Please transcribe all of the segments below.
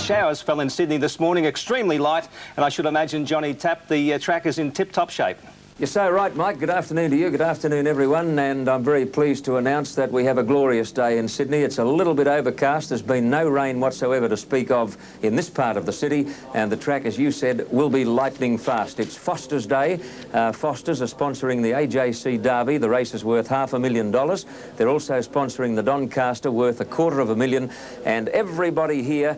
showers fell in Sydney this morning, extremely light, and I should imagine, Johnny Tapp, the track is in tip-top shape. You're so right, Mike. Good afternoon to you. Good afternoon, everyone. And I'm very pleased to announce that we have a glorious day in Sydney. It's a little bit overcast. There's been no rain whatsoever to speak of in this part of the city. And the track, as you said, will be lightning fast. It's Foster's Day. Foster's are sponsoring the AJC Derby. The race is worth $500,000. They're also sponsoring the Doncaster, worth $250,000. And everybody here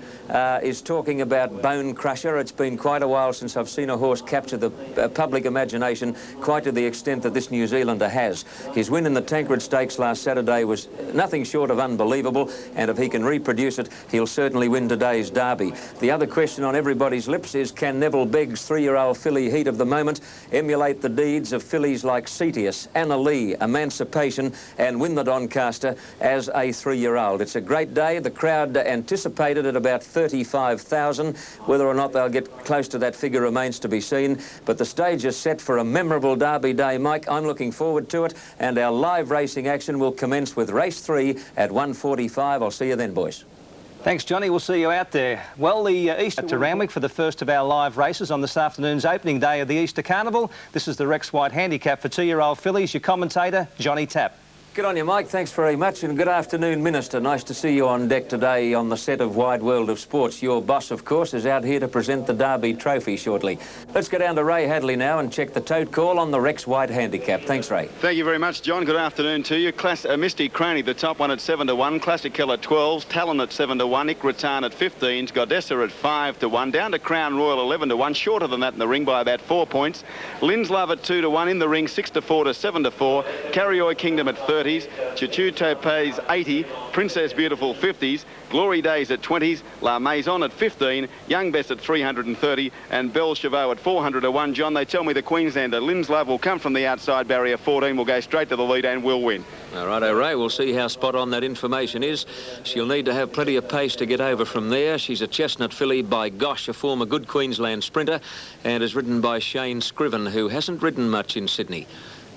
is talking about Bone Crusher. It's been quite a while since I've seen a horse capture the public imagination quite to the extent that this New Zealander has. His win in the Tancred Stakes last Saturday was nothing short of unbelievable, and if he can reproduce it, he'll certainly win today's Derby. The other question on everybody's lips is, can Neville Begg's 3-year-old filly Heat of the Moment emulate the deeds of fillies like Cetius, Anna Lee, Emancipation, and win the Doncaster as a 3-year-old? It's a great day. The crowd anticipated at about 35,000. Whether or not they'll get close to that figure remains to be seen, but the stage is set for a memorable Derby day, Mike. I'm looking forward to it, and our live racing action will commence with race 3 at 1:45. I'll see you then, boys. Thanks, Johnny. We'll see you out there. Well, the Easter to Randwick for the first of our live races on this afternoon's opening day of the Easter Carnival. This is the Rex White Handicap for 2-year-old fillies. Your commentator, Johnny Tapp. Good on you, Mike. Thanks very much, and good afternoon, Minister. Nice to see you on deck today on the set of Wide World of Sports. Your boss, of course, is out here to present the Derby Trophy shortly. Let's go down to Ray Hadley now and check the tote call on the Rex White Handicap. Thanks, Ray. Thank you very much, John. Good afternoon to you. Misty Craney, the top one at 7-1. Classic Killer 12s. Talon at 7-1. Ikratan at 15s. Godessa at 5-1. Down to Crown Royal 11-1. Shorter than that in the ring by about 4 points. Lynn's Love at 2-1. In the ring 6-4 to 7-4. Carrioy Kingdom at 30s. Chichu Topaz 80, Princess Beautiful 50s, Glory Days at 20s, La Maison at 15, Young Bess at 330, and Belle Chavot at 400-1. John, they tell me the Queenslander Lynn's Love will come from the outside barrier 14, will go straight to the lead and will win. All right, Ray, we'll see how spot on that information is. She'll need to have plenty of pace to get over from there. She's a chestnut filly by Gosh, a former good Queensland sprinter, and is ridden by Shane Scriven, who hasn't ridden much in Sydney.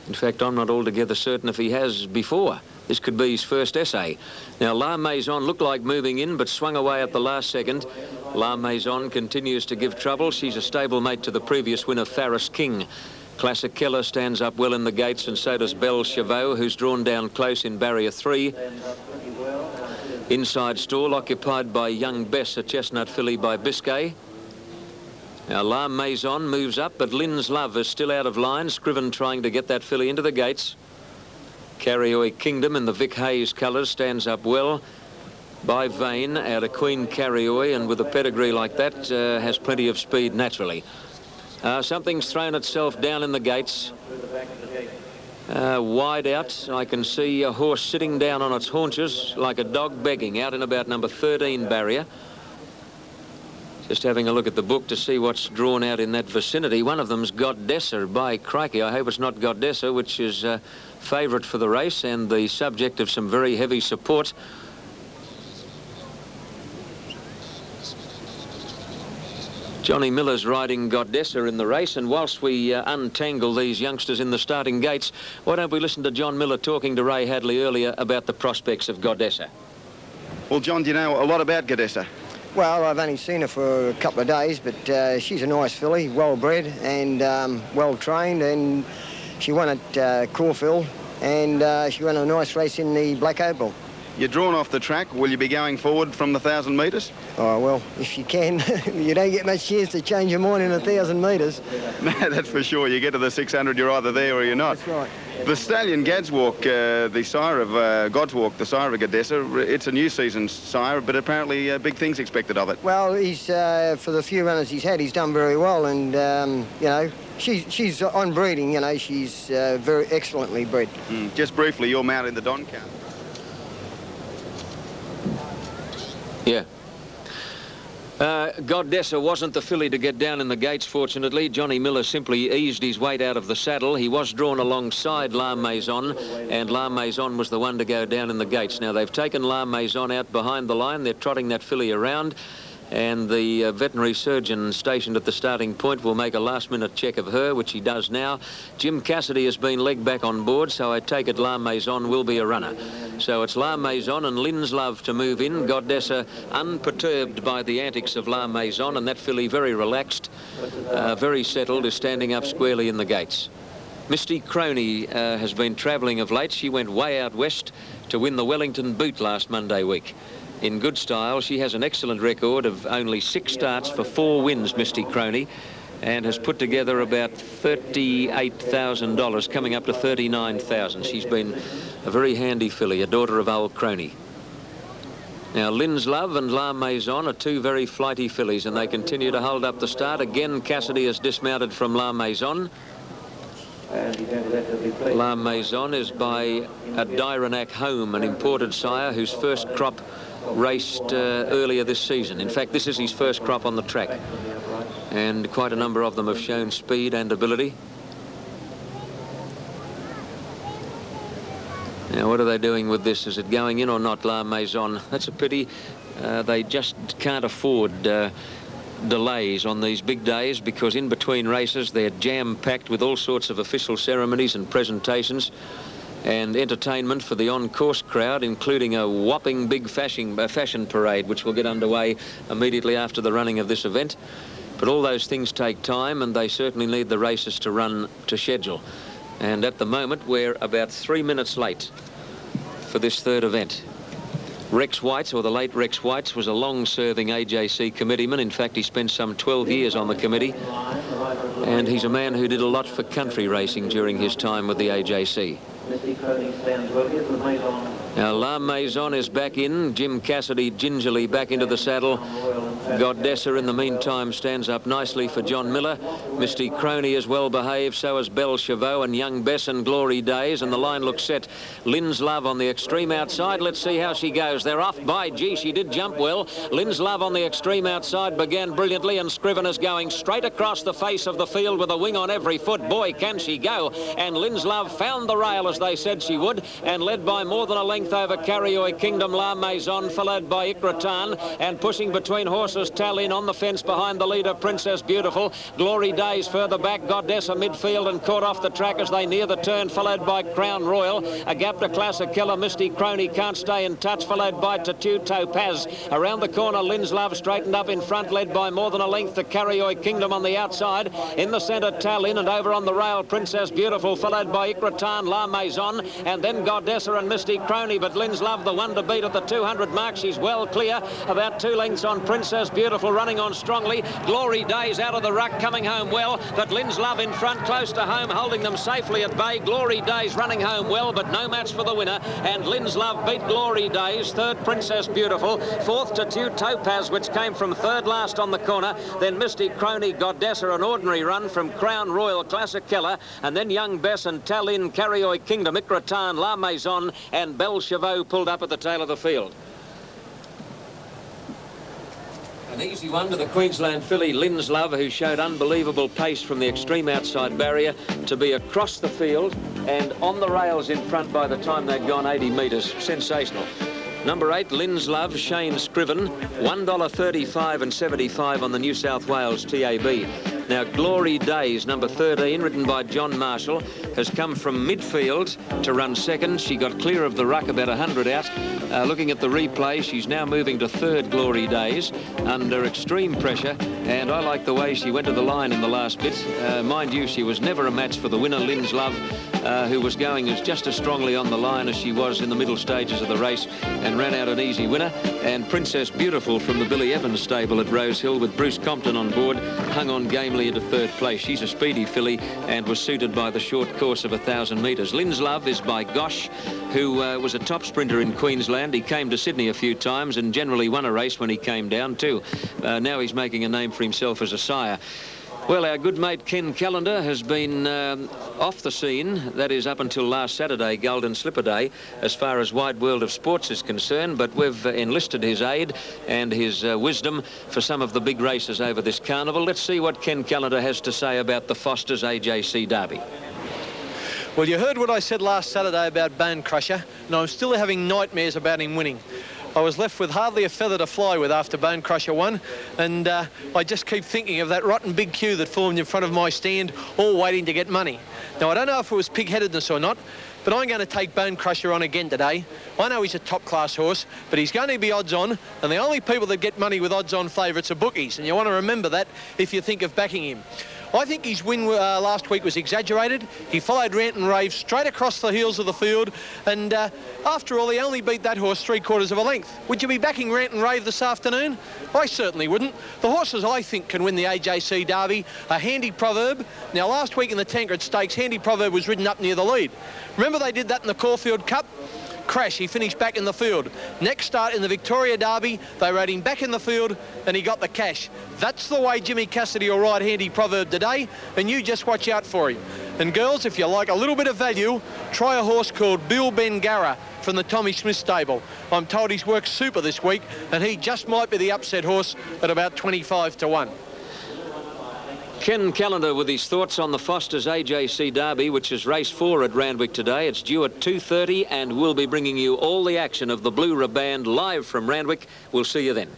In fact, I'm not altogether certain if he has before. This could be his first essay. Now, La Maison looked like moving in, but swung away at the last second. La Maison continues to give trouble. She's a stablemate to the previous winner, Faris King. Classic Keller stands up well in the gates, and so does Belle Chavot, who's drawn down close in barrier 3. Inside stall occupied by Young Bess, a chestnut filly by Biscay. Now, La Maison moves up, but Lynn's Love is still out of line. Scriven trying to get that filly into the gates. Carrioy Kingdom in the Vic Hayes colours stands up well. By Vane out of Queen Carrioy, and with a pedigree like that, has plenty of speed naturally. Something's thrown itself down in the gates. Wide out, I can see a horse sitting down on its haunches like a dog begging out in about number 13 barrier. Just having a look at the book to see what's drawn out in that vicinity. One of them's Godessa. By crikey, I hope it's not Godessa, which is favourite for the race and the subject of some very heavy support. Johnny Miller's riding Godessa in the race, and whilst we untangle these youngsters in the starting gates, why don't we listen to John Miller talking to Ray Hadley earlier about the prospects of Godessa? Well, John, do you know a lot about Godessa? Well, I've only seen her for a couple of days, but she's a nice filly, well-bred and well-trained, and she won at Caulfield, and she won a nice race in the Black Opal. You're drawn off the track. Will you be going forward from the 1,000 metres? Oh, well, if you can. You don't get much chance to change your mind in 1,000 metres. No, that's for sure. You get to the 600, you're either there or you're not. That's right. The stallion Gadswalk, the sire of Godswalk, the sire of Godessa, it's a new season sire, but apparently big things expected of it. Well, he's for the few runners he's had, he's done very well, and you know, she's on breeding. You know, she's very excellently bred. Just briefly, your mount in the Doncaster. Yeah. Godessa wasn't the filly to get down in the gates, fortunately. Johnny Miller simply eased his weight out of the saddle. He was drawn alongside La Maison, and La Maison was the one to go down in the gates. Now, they've taken La Maison out behind the line. They're trotting that filly around, and the veterinary surgeon stationed at the starting point will make a last-minute check of her, which he does now. Jim Cassidy has been legged back on board, so I take it La Maison will be a runner. So it's La Maison and Lynn's Love to move in. Goddessa unperturbed by the antics of La Maison, and that filly very relaxed, very settled, is standing up squarely in the gates. Misty Crony has been travelling of late. She went way out west to win the Wellington Boot last Monday week. In good style, she has an excellent record of only 6 starts for 4 wins, Misty Crony, and has put together about $38,000, coming up to $39,000. She's been a very handy filly, a daughter of old Crony. Now, Lynn's Love and La Maison are 2 very flighty fillies, and they continue to hold up the start. Again, Cassidy has dismounted from La Maison. La Maison is by a Dyronac Home, an imported sire whose first crop raced earlier this season. In fact, this is his first crop on the track, and quite a number of them have shown speed and ability. Now, what are they doing with this? Is it going in or not, La Maison? That's a pity. They just can't afford delays on these big days, because in between races they're jam-packed with all sorts of official ceremonies and presentations and entertainment for the on-course crowd, including a whopping big fashion parade, which will get underway immediately after the running of this event. But all those things take time, and they certainly need the races to run to schedule. And at the moment, we're about 3 minutes late for this third event. Rex Whites, or the late Rex Whites, was a long-serving AJC committeeman. In fact, he spent some 12 years on the committee, and he's a man who did a lot for country racing during his time with the AJC. Now, La Maison is back in. Jim Cassidy gingerly back into the saddle. Goddessa, in the meantime, stands up nicely for John Miller. Misty Crony is well behaved, so is Belle Chavot and Young Bess and Glory Days, and the line looks set. Lynn's Love on the extreme outside. Let's see how she goes. They're off. By gee, she did jump well. Lynn's Love on the extreme outside began brilliantly, and Scriven is going straight across the face of the field with a wing on every foot. Boy, can she go. And Lynn's Love found the rail, as they said she would, and led by more than a length over Carrioy Kingdom. La Maison followed by Ikratan, and pushing between horses Tallinn on the fence behind the leader Princess Beautiful. Glory Days further back. Goddessa midfield and caught off the track as they near the turn, followed by Crown Royal. A gap to Classic Killer. Misty Crony can't stay in touch, followed by Tattoo Topaz. Around the corner, Lynn's Love straightened up in front, led by more than a length to Carrioy Kingdom on the outside. In the centre, Tallinn, and over on the rail, Princess Beautiful, followed by Ikratan, La Maison, and then Goddessa and Misty Crony. But Lynn's Love, the one to beat at the 200 mark. She's well clear, about 2 lengths on Princess Beautiful, running on strongly. Glory Days out of the ruck, coming home well, but Lynn's Love in front, close to home, holding them safely at bay. Glory Days running home well, but no match for the winner, and Lynn's Love beat Glory Days. Third, Princess Beautiful. Fourth, Tattoo Topaz, which came from third last on the corner. Then Misty Crony, Goddessa, an ordinary run from Crown Royal, Classic Keller, and then Young Bess and Tallinn, Carrioy Kingdom, Ikratan, La Maison, and Belle Chavot pulled up at the tail of the field. An easy one to the Queensland filly Lynn's Love, who showed unbelievable pace from the extreme outside barrier to be across the field and on the rails in front by the time they'd gone 80 metres. Sensational. Number 8, Lynn's Love, Shane Scriven, $1.35 and 75 on the New South Wales TAB. Now, Glory Days, number 13, ridden by John Marshall, has come from midfield to run second. She got clear of the ruck about 100 out. Looking at the replay, she's now moving to third, Glory Days, under extreme pressure, and I like the way she went to the line in the last bit. Mind you, she was never a match for the winner, Lynn's Love, who was going just as strongly on the line as she was in the middle stages of the race, and ran out an easy winner. And Princess Beautiful from the Billy Evans stable at Rose Hill, with Bruce Compton on board, hung on gamely into third place. She's a speedy filly and was suited by the short course of 1,000 metres. Lynn's Love is by Gosh, who was a top sprinter in Queensland. He came to Sydney a few times and generally won a race when he came down too. Now he's making a name for himself as a sire. Well, our good mate Ken Callender has been off the scene. That is up until last Saturday, Golden Slipper Day, as far as Wide World of Sports is concerned. But we've enlisted his aid and his wisdom for some of the big races over this carnival. Let's see what Ken Callender has to say about the Foster's AJC Derby. Well, you heard what I said last Saturday about Bone Crusher, and I'm still having nightmares about him winning. I was left with hardly a feather to fly with after Bone Crusher won, and I just keep thinking of that rotten big queue that formed in front of my stand, all waiting to get money. Now, I don't know if it was pig-headedness or not, but I'm going to take Bone Crusher on again today. I know he's a top-class horse, but he's going to be odds-on, and the only people that get money with odds-on favourites are bookies, and you want to remember that if you think of backing him. I think his win last week was exaggerated. He followed Rant and Rave straight across the heels of the field, and after all, he only beat that horse 3/4 of a length. Would you be backing Rant and Rave this afternoon? I certainly wouldn't. The horses I think can win the AJC Derby are Handy Proverb. Now, last week in the Tancred Stakes, Handy Proverb was ridden up near the lead. Remember they did that in the Caulfield Cup? Crash, he finished back in the field. Next start in the Victoria Derby, they rode him back in the field and he got the cash. That's the way Jimmy Cassidy will ride Handy Proverb today, and you just watch out for him. And girls, if you like a little bit of value, try a horse called Bill Bengara from the Tommy Smith stable. I'm told he's worked super this week, and he just might be the upset horse at about 25 to 1. Ken Callender with his thoughts on the Foster's AJC Derby, which is race 4 at Randwick today. It's due at 2:30, and we'll be bringing you all the action of the Blue Riband live from Randwick. We'll see you then.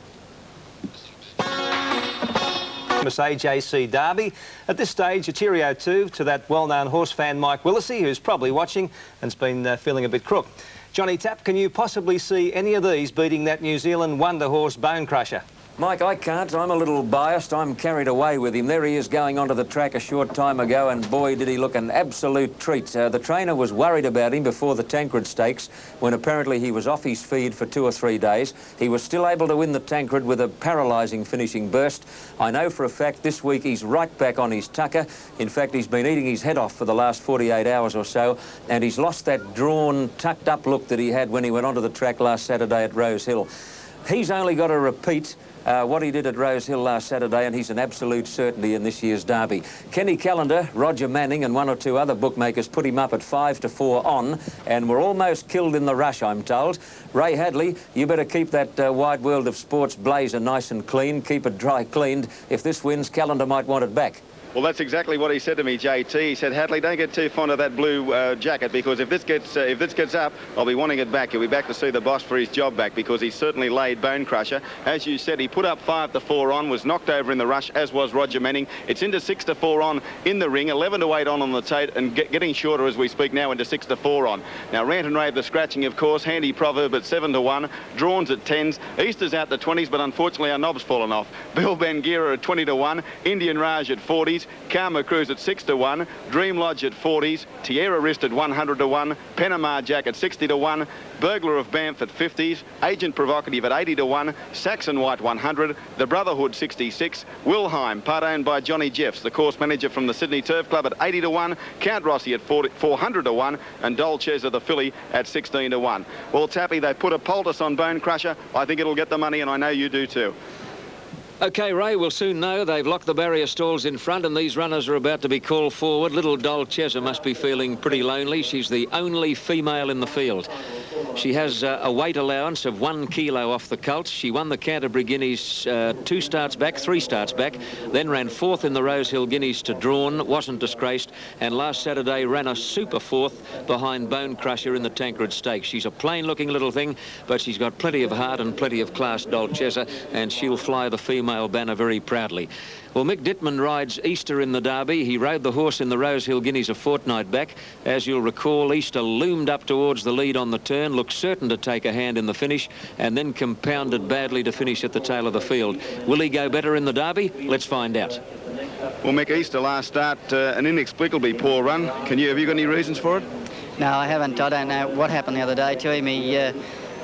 Miss AJC Derby. At this stage, a cheerio too to that well-known horse fan Mike Willisey, who's probably watching and's been feeling a bit crook. Johnny Tapp, can you possibly see any of these beating that New Zealand wonder horse Bone Crusher? Mike, I can't. I'm a little biased. I'm carried away with him. There he is going onto the track a short time ago, and boy, did he look an absolute treat. The trainer was worried about him before the Tancred Stakes, when apparently he was off his feed for 2 or 3 days. He was still able to win the Tancred with a paralysing finishing burst. I know for a fact this week he's right back on his tucker. In fact, he's been eating his head off for the last 48 hours or so, and he's lost that drawn, tucked-up look that he had when he went onto the track last Saturday at Rose Hill. He's only got to repeat what he did at Rose Hill last Saturday, and he's an absolute certainty in this year's Derby. Kenny Callender, Roger Manning and 1 or 2 other bookmakers put him up at 5 to 4 on, and were almost killed in the rush, I'm told. Ray Hadley, you better keep that Wide World of Sports blazer nice and clean, keep it dry cleaned. If this wins, Callender might want it back. Well, that's exactly what he said to me, JT. He said, Hadley, don't get too fond of that blue jacket, because if this gets up, I'll be wanting it back. He'll be back to see the boss for his job back, because he certainly laid Bone Crusher. As you said, he put up 5 to 4 on, was knocked over in the rush, as was Roger Manning. It's into 6 to 4 on in the ring, 11 to 8 on the tape, and getting shorter as we speak now into 6 to 4 on. Now, Rant and Rave, the scratching, of course. Handy Proverb at 7 to 1. Drawns at 10s. Easter's out to 20s, but unfortunately our knob's fallen off. Bill Bengara at 20 to 1. Indian Raj at 40s. Karma Cruise at 6 to 1, Dream Lodge at 40s, Tierra Wrist at 100 to 1, Panama Jack at 60 to 1, Burglar of Banff at 50s, Agent Provocative at 80 to 1, Saxon White 100, The Brotherhood 66, Wilhelm, part owned by Johnny Jeffs, the course manager from the Sydney Turf Club, at 80 to 1, Count Rossi at 400 to 1, and Dolchez the filly at 16 to 1. Well, Tappy, they put a poultice on Bone Crusher. I think it'll get the money, and I know you do too. OK, Ray, we'll soon know. They've locked the barrier stalls in front, and these runners are about to be called forward. Little Dolchez must be feeling pretty lonely. She's the only female in the field. She has a weight allowance of 1 kilo off the colt. She won the Canterbury Guineas 3 starts back, then ran 4th in the Rose Hill Guineas to Drawn, wasn't disgraced, and last Saturday ran a super 4th behind Bone Crusher in the Tancred Stakes. She's a plain-looking little thing, but she's got plenty of heart and plenty of class, Dolchez, and she'll fly the female banner very proudly. Well, Mick Dittman rides Easter in the Derby. He rode the horse in the Rose Hill Guineas a fortnight back. As you'll recall, Easter loomed up towards the lead on the turn, looked certain to take a hand in the finish, and then compounded badly to finish at the tail of the field. Will he go better in the Derby? Let's find out. Well, Mick, Easter last start, an inexplicably poor run. Have you got any reasons for it? No, I haven't. I don't know what happened the other day to him.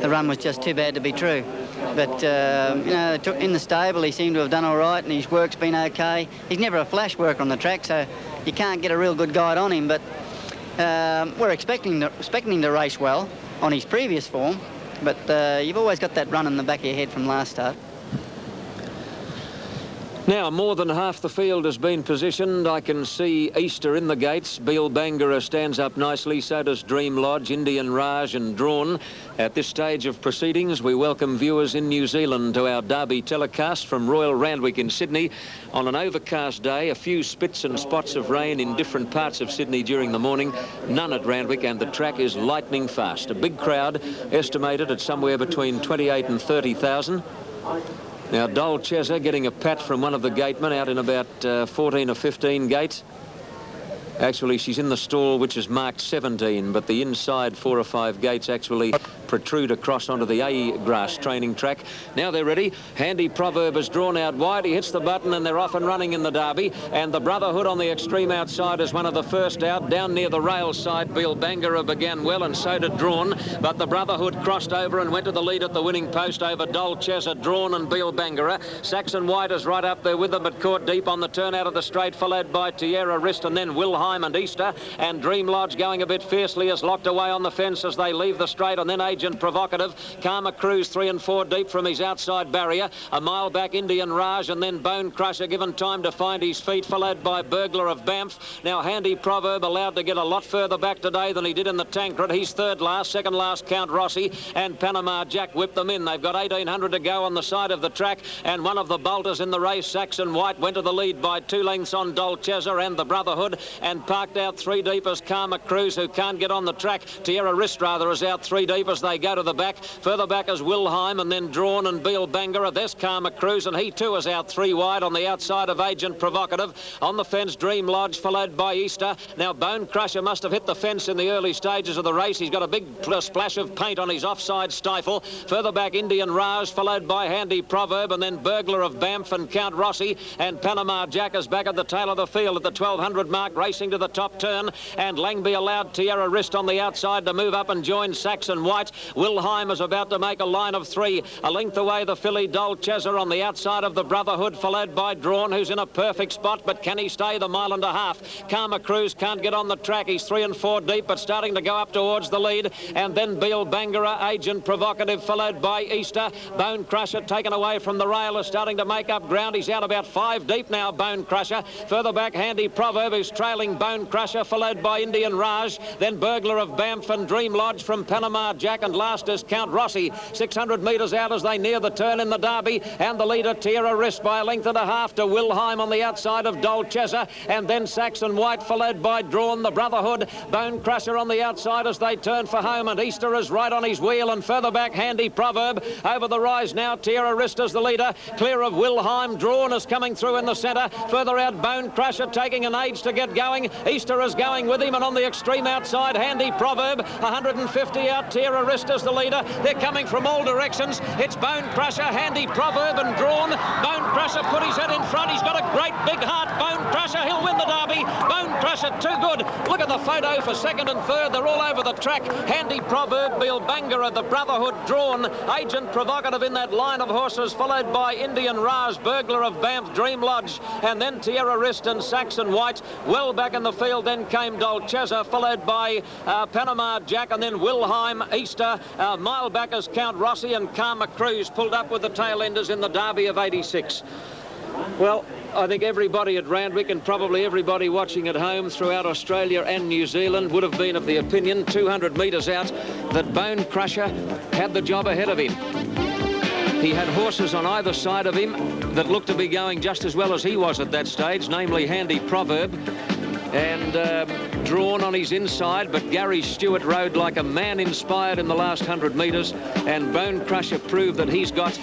The run was just too bad to be true. But, you know, in the stable, he seemed to have done all right, and his work's been OK. He's never a flash worker on the track, so you can't get a real good guide on him. But we're expecting him to race well on his previous form. But you've always got that run in the back of your head from last start. Now, more than half the field has been positioned. I can see Easter in the gates. Beal Bangara stands up nicely. So does Dream Lodge, Indian Raj and Drawn. At this stage of proceedings, we welcome viewers in New Zealand to our Derby telecast from Royal Randwick in Sydney. On an overcast day, a few spits and spots of rain in different parts of Sydney during the morning. None at Randwick, and the track is lightning fast. A big crowd, estimated at somewhere between 28 and 30,000. Now, Dol Chesa getting a pat from one of the gatemen out in about 14 or 15 gates. Actually, she's in the stall, which is marked 17, but the inside 4 or 5 gates actually protrude across onto the A-grass training track. Now they're ready. Handy Proverb is drawn out wide. He hits the button and they're off and running in the Derby. And the Brotherhood on the extreme outside is one of the first out. Down near the rail side, Beal Bangara began well, and so did Drawn. But the Brotherhood crossed over and went to the lead at the winning post over Dol Chesa, Drawn and Beal Bangara. Saxon White is right up there with them, but caught deep on the turn out of the straight, followed by Tierra Wrist and then Wilhelm and Easter. And Dream Lodge going a bit fiercely is locked away on the fence as they leave the straight, and then Agent Provocative. Karma Cruise 3 and 4 deep from his outside barrier. A mile back Indian Raj, and then Bone Crusher given time to find his feet, followed by Burglar of Banff. Now Handy Proverb allowed to get a lot further back today than he did in the Tancred. He's third last, second last Count Rossi, and Panama Jack whipped them in. They've got 1800 to go on the side of the track, and one of the bolters in the race, Saxon White, went to the lead by 2 lengths on Dol Chesa and the Brotherhood, and parked out 3 deep as Karma Cruise, who can't get on the track. Tierra Wrist rather is out 3 deep as they go to the back. Further back is Wilhelm, and then Drawn and Beal Bangara. There's Karma Cruise, and he too is out 3 wide on the outside of Agent Provocative. On the fence, Dream Lodge, followed by Easter. Now Bone Crusher must have hit the fence in the early stages of the race. He's got a big splash of paint on his offside stifle. Further back, Indian Raj, followed by Handy Proverb, and then Burglar of Banff and Count Rossi. And Panama Jack is back at the tail of the field at the 1200 mark, racing to the top turn. And Langby allowed Tierra Wrist on the outside to move up and join Saxon White. Wilhelm is about to make a line of 3. A length away, the filly Dol Chesa on the outside of the Brotherhood, followed by Drawn, who's in a perfect spot, but can he stay the 1.5 miles? Karma Cruise can't get on the track. He's 3 and 4 deep, but starting to go up towards the lead. And then Beal Bangara, Agent Provocative, followed by Easter. Bone Crusher taken away from the rail is starting to make up ground. He's out about 5 deep now, Bone Crusher. Further back, Handy Proverb, who's trailing Bone Crusher, followed by Indian Raj. Then Burglar of Banff and Dream Lodge from Panama Jack, and last is Count Rossi. 600 metres out as they near the turn in the Derby, and the leader Tierra Wrist by 1.5 lengths to Wilhelm on the outside of Dol Chesa, and then Saxon White, followed by Drawn, the Brotherhood. Bone Crusher on the outside as they turn for home, and Easter is right on his wheel, and further back Handy Proverb. Over the rise now, Tierra Wrist is the leader, clear of Wilhelm. Drawn is coming through in the centre. Further out, Bone Crusher taking an age to get going. Easter is going with him, and on the extreme outside, Handy Proverb. 150 out, Tierra Wrist is the leader. They're coming from all directions. It's Bone Crusher, Handy Proverb and Drawn. Bone Crusher put his head in front. He's got a great big heart. Bone Crusher, he'll win the Derby. Bone Crusher, too good. Look at the photo for second and third. They're all over the track. Handy Proverb, Beal Bangara, the Brotherhood, Drawn. Agent Provocative in that line of horses, followed by Indian Raj, Burglar of Banff, Dream Lodge, and then Tierra Wrist and Saxon White. Well back in the field, then came Dol Chesa, followed by Panama Jack, and then Wilhelm. Easter. A mile back as Count Rossi, and Karma Cruise pulled up with the tail enders in the Derby of 86. Well, I think everybody at Randwick, and probably everybody watching at home throughout Australia and New Zealand, would have been of the opinion, 200 metres out, that Bone Crusher had the job ahead of him. He had horses on either side of him that looked to be going just as well as he was at that stage, namely Handy Proverb and Drawn on his inside, but Gary Stewart rode like a man inspired in the last 100 metres, and Bone Crusher proved that he's got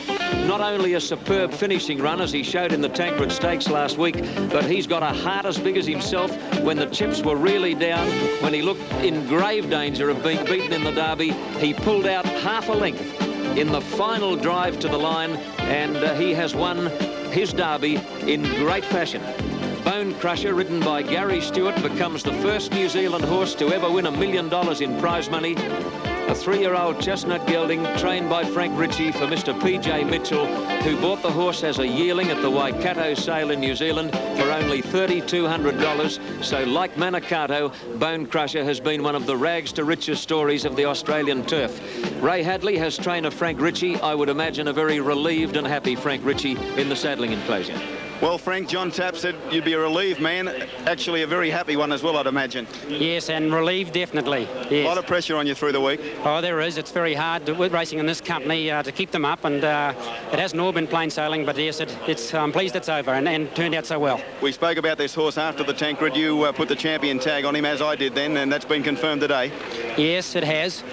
not only a superb finishing run, as he showed in the Tancred Stakes last week, but he's got a heart as big as himself. When the chips were really down, when he looked in grave danger of being beaten in the Derby, he pulled out half a length in the final drive to the line, and he has won his Derby in great fashion. Bone Crusher, ridden by Gary Stewart, becomes the first New Zealand horse to ever win $1 million in prize money. A 3-year-old chestnut gelding trained by Frank Ritchie for Mr. P.J. Mitchell, who bought the horse as a yearling at the Waikato sale in New Zealand for only $3,200. So like Manicato, Bone Crusher has been one of the rags to riches stories of the Australian turf. Ray Hadley has trainer Frank Ritchie. I would imagine a very relieved and happy Frank Ritchie in the saddling enclosure. Well, Frank, John Tapp said you'd be a relieved man. Actually, a very happy one as well, I'd imagine. Yes, and relieved, definitely. Yes. A lot of pressure on you through the week. Oh, there is. It's very hard with racing in this company to keep them up, and it hasn't all been plain sailing, but yes, I'm pleased it's over and turned out so well. We spoke about this horse after the Tancred. You put the champion tag on him, as I did then, and that's been confirmed today. Yes, it has.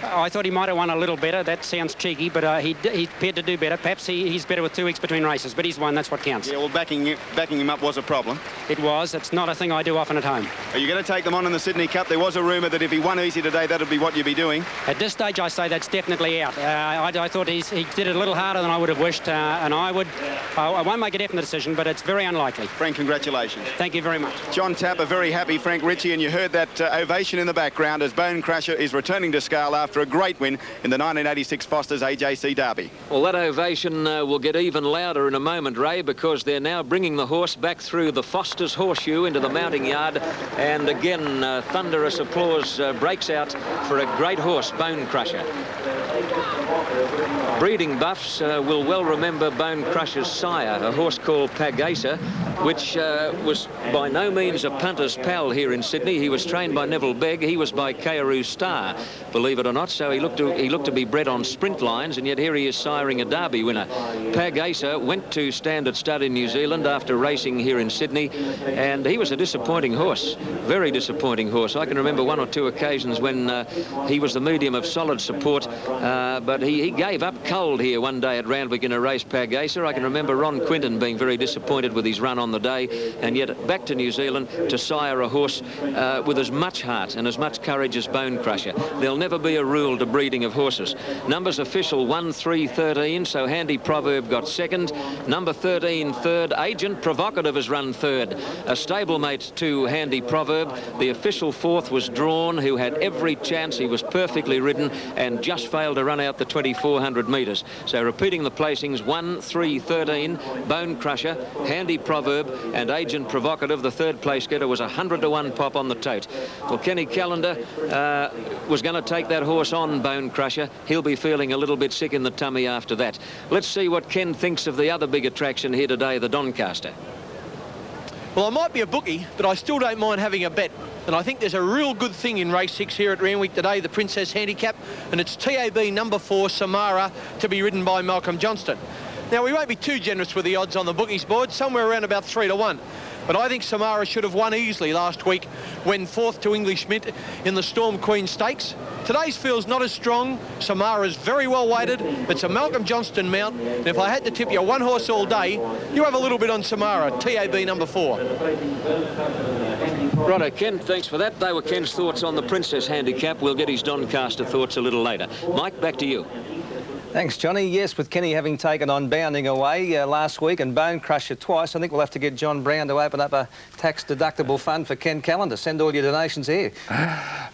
I thought he might have won a little better. That sounds cheeky, but he appeared to do better. Perhaps he's better with 2 weeks between races, but he's won. That's what counts. Yeah, well, backing him up was a problem. It was. It's not a thing I do often at home. Are you going to take them on in the Sydney Cup? There was a rumour that if he won easy today, that would be what you'd be doing. At this stage, I say that's definitely out. I thought he did it a little harder than I would have wished, and I won't make a definite decision, but it's very unlikely. Frank, congratulations. Thank you very much. John Tapp, a very happy Frank Ritchie, and you heard that ovation in the background as Bone Crusher is returning to scale after a great win in the 1986 Foster's AJC Derby. Well, that ovation will get even louder in a moment, Ray, because they're now bringing the horse back through the Foster's horseshoe into the mounting yard, and again thunderous applause breaks out for a great horse, Bone Crusher. Breeding buffs will well remember Bone Crusher's sire, a horse called Pagasa, which was by no means a punter's pal here in Sydney. He was trained by Neville Begg. He was by Kayaru Star, believe it or not. So he looked to be bred on sprint lines, and yet here he is siring a Derby winner. Pagasa went to Standard Stud in New Zealand after racing here in Sydney, and he was a disappointing horse, very disappointing horse. I can remember 1 or 2 occasions when he was the medium of solid support, but he gave up cold here one day at Randwick in a race, Pagasa. I can remember Ron Quinton being very disappointed with his run on the day, and yet back to New Zealand to sire a horse with as much heart and as much courage as Bone Crusher. There'll never be a rule to breeding of horses. Numbers official 1, 3, 13, so Handy Proverb got second. Number 13 third. Agent Provocative has run third. A stablemate to Handy Proverb. The official fourth was Drawn, who had every chance. He was perfectly ridden and just failed to run out the 2400 metres. So repeating the placings, 1, 3, 13, Bone Crusher, Handy Proverb and Agent Provocative. The third place getter was 100 to 1 pop on the tote. Well, Kenny Callender was going to take that horse on, Bone Crusher. He'll be feeling a little bit sick in the tummy after that. Let's see what Ken thinks of the other big attraction here today, the Doncaster. Well, I might be a bookie, but I still don't mind having a bet. And I think there's a real good thing in race 6 here at Randwick today, the Princess Handicap, and it's TAB number 4, Samara, to be ridden by Malcolm Johnston. Now, we won't be too generous with the odds on the bookies board, somewhere around about 3 to 1. But I think Samara should have won easily last week when 4th to English Mint in the Storm Queen Stakes. Today's field's not as strong. Samara's very well weighted. It's a Malcolm Johnston mount. And if I had to tip you 1 horse all day, you have a little bit on Samara, TAB number 4. Righto, Ken, thanks for that. They were Ken's thoughts on the Princess Handicap. We'll get his Doncaster thoughts a little later. Mike, back to you. Thanks, Johnny. Yes, with Kenny having taken on Bounding Away last week and Bone Crusher twice, I think we'll have to get John Brown to open up a tax-deductible fund for Ken Callender. Send all your donations here.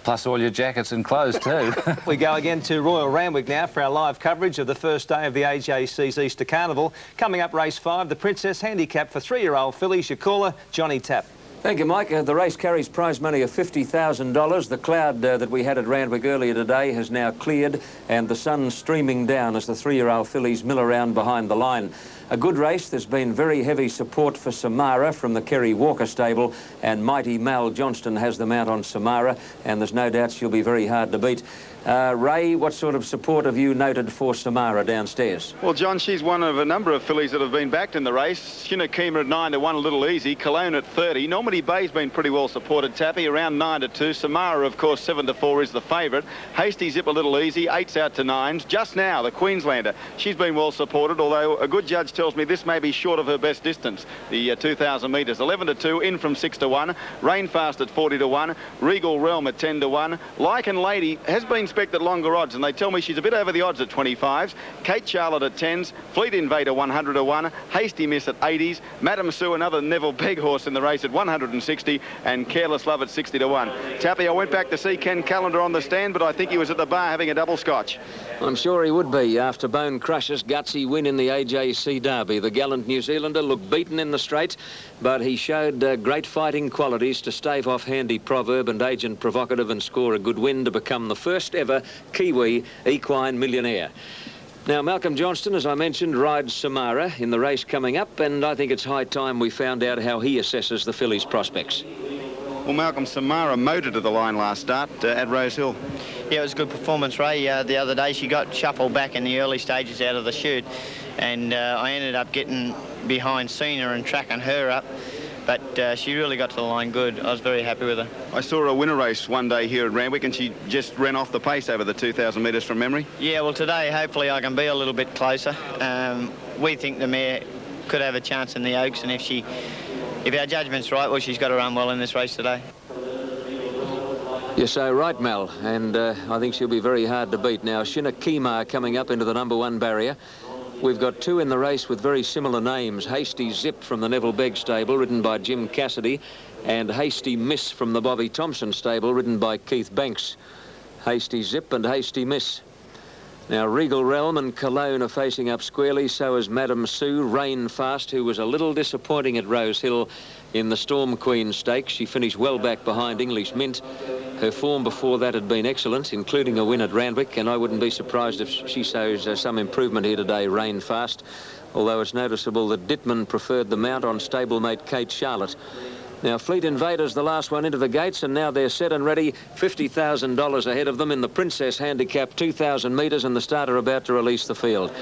Plus all your jackets and clothes too. We go again to Royal Randwick now for our live coverage of the first day of the AJC's Easter Carnival. Coming up, race 5, the Princess Handicap for 3-year-old fillies. Your caller, Johnny Tapp. Thank you, Mike. The race carries prize money of $50,000. The cloud that we had at Randwick earlier today has now cleared, and the sun's streaming down as the 3-year-old fillies mill around behind the line. A good race. There's been very heavy support for Samara from the Kerry Walker stable, and mighty Mal Johnston has the mount on Samara, and there's no doubt she'll be very hard to beat. Ray, what sort of support have you noted for Samara downstairs? Well, John, she's one of a number of fillies that have been backed in the race. Shinakima at 9 to 1, a little easy. Cologne at 30. Normandy Bay's been pretty well supported. Tappy around 9 to 2. Samara, of course, 7 to 4 is the favourite. Hasty Zip a little easy. 8's out to 9s. Just now, the Queenslander. She's been well supported, although a good judge tells me this may be short of her best distance, the 2,000 metres. 11 to 2, in from 6 to 1. Rainfast at 40 to 1. Regal Realm at 10 to 1. Lycan Lady has been spec'd at longer odds, and they tell me she's a bit over the odds at 25s. Kate Charlotte at 10s. Fleet Invader 100 to 1. Hasty Miss at 80s. Madam Sue, another Neville Begg horse in the race at 160, and Careless Love at 60 to 1. Tappy, I went back to see Ken Callender on the stand, but I think he was at the bar having a double scotch. I'm sure he would be after Bone Crusher's gutsy win in the AJC Derby. The gallant New Zealander looked beaten in the straight, but he showed great fighting qualities to stave off Handy Proverb and Agent Provocative and score a good win to become the first ever Kiwi equine millionaire. Now, Malcolm Johnston, as I mentioned, rides Samara in the race coming up, and I think it's high time we found out how he assesses the fillies' prospects. Well, Malcolm, Samara motored to the line last start at Rose Hill. Yeah, it was a good performance, Ray. The other day she got shuffled back in the early stages out of the chute, and I ended up getting behind Cena and tracking her up. But she really got to the line good. I was very happy with her. I saw her win a race one day here at Randwick, and she just ran off the pace over the 2,000 metres from memory. Yeah, well, today hopefully I can be a little bit closer. We think the mare could have a chance in the Oaks, and if our judgment's right, well, she's got to run well in this race today. You're so right, Mel, and I think she'll be very hard to beat. Now, Shinakima coming up into the #1 barrier. We've got two in the race with very similar names. Hasty Zip from the Neville Begg stable, ridden by Jim Cassidy, and Hasty Miss from the Bobby Thompson stable, ridden by Keith Banks. Hasty Zip and Hasty Miss. Now, Regal Realm and Cologne are facing up squarely. So is Madame Sue, Rain Fast, who was a little disappointing at Rose Hill in the Storm Queen Stakes. She finished well back behind English Mint. Her form before that had been excellent, including a win at Randwick, and I wouldn't be surprised if she shows some improvement here today, Rain Fast, although it's noticeable that Dittman preferred the mount on stablemate Kate Charlotte. Now, Fleet Invader's the last one into the gates, and now they're set and ready. $50,000 ahead of them in the Princess Handicap, 2,000 metres, and the starter about to release the field.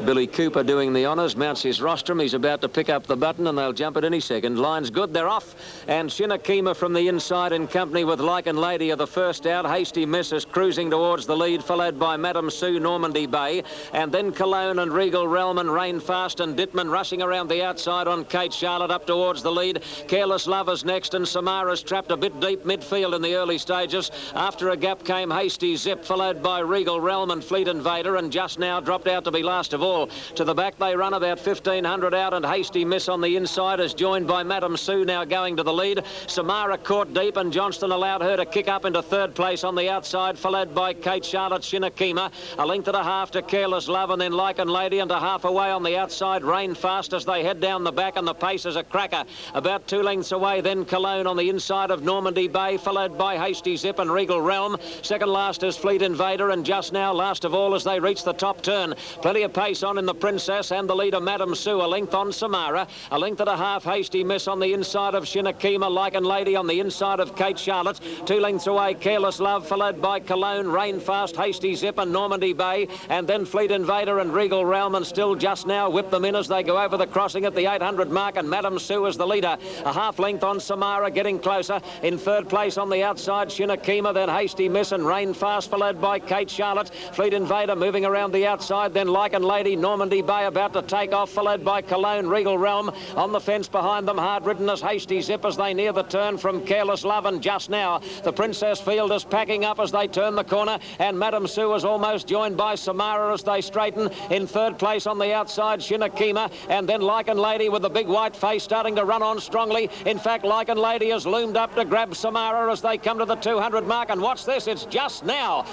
Billy Cooper doing the honours, mounts his rostrum. He's about to pick up the button, and they'll jump at any second. Line's good, they're off. And Shinakima from the inside in company with Lycan Lady are the first out. Hasty Miss is cruising towards the lead, followed by Madame Sue, Normandy Bay. And then Cologne and Regal Realm and Rain Fast and Dittman rushing around the outside on Kate Charlotte up towards the lead. Careless Lover's next, and Samara's trapped a bit deep midfield in the early stages. After a gap came Hasty Zip, followed by Regal Realm and Fleet Invader, and just now dropped out to be last of all. To the back they run about 1,500 out, and Hasty Miss on the inside is joined by Madame Sue now going to the lead. Samara caught deep, and Johnston allowed her to kick up into third place on the outside, followed by Kate Charlotte, Shinakima. A length and a half to Careless Love, and then Lycan Lady, and a half away on the outside Rain Fast as they head down the back, and the pace is a cracker. About 2 lengths away then Cologne on the inside of Normandy Bay, followed by Hasty Zip and Regal Realm. Second last is Fleet Invader, and just now last of all as they reach the top turn. Plenty of pace on in the Princess, and the leader Madame Sue, a length on Samara, a length and a half Hasty Miss on the inside of Shinakima, Lycan Lady on the inside of Kate Charlotte. 2 lengths away Careless Love, followed by Cologne, Rain Fast, Hasty Zip and Normandy Bay, and then Fleet Invader and Regal Realm, and still just now whip them in as they go over the crossing at the 800 mark, and Madame Sue is the leader. A half length on Samara, getting closer. In third place on the outside Shinakima, then Hasty Miss and Rain Fast, followed by Kate Charlotte. Fleet Invader moving around the outside, then Lycan Lady, Normandy Bay about to take off, followed by Cologne, Regal Realm. On the fence behind them, hard ridden as Hasty Zip as they near the turn from Careless Love, and just now the Princess Field is packing up as they turn the corner, and Madame Sue is almost joined by Samara as they straighten. In third place on the outside Shinakima, and then Lycan Lady with the big white face starting to run on strongly. In fact, Lycan Lady has loomed up to grab Samara as they come to the 200 mark, and watch this, it's just now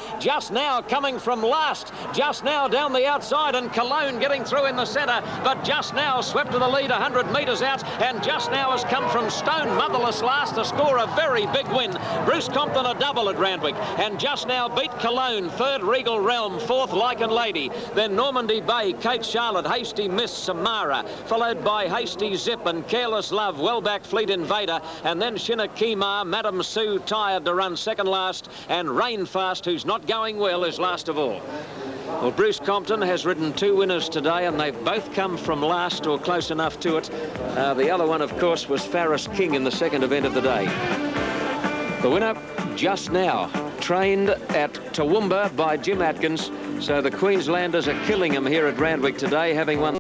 coming from last, just now down the outside, and Cologne getting through in the centre, but just now swept to the lead 100 metres out, and just now has come from Stone Motherless last to score a very big win. Bruce Compton a double at Randwick, and just now beat Cologne. Third Regal Realm, fourth Lycan Lady, then Normandy Bay, Kate Charlotte, Hasty Miss, Samara, followed by Hasty Zip and Careless Love, well back Fleet Invader, and then Shinakima, Madame Sue tired to run second last, and Rain Fast, who's not going well, is last of all. Well, Bruce Compton has ridden 2 winners today, and they've both come from last or close enough to it. The other one, of course, was Farris King in the second event of the day. The winner just now, trained at Toowoomba by Jim Atkins. So the Queenslanders are killing him here at Randwick today, having won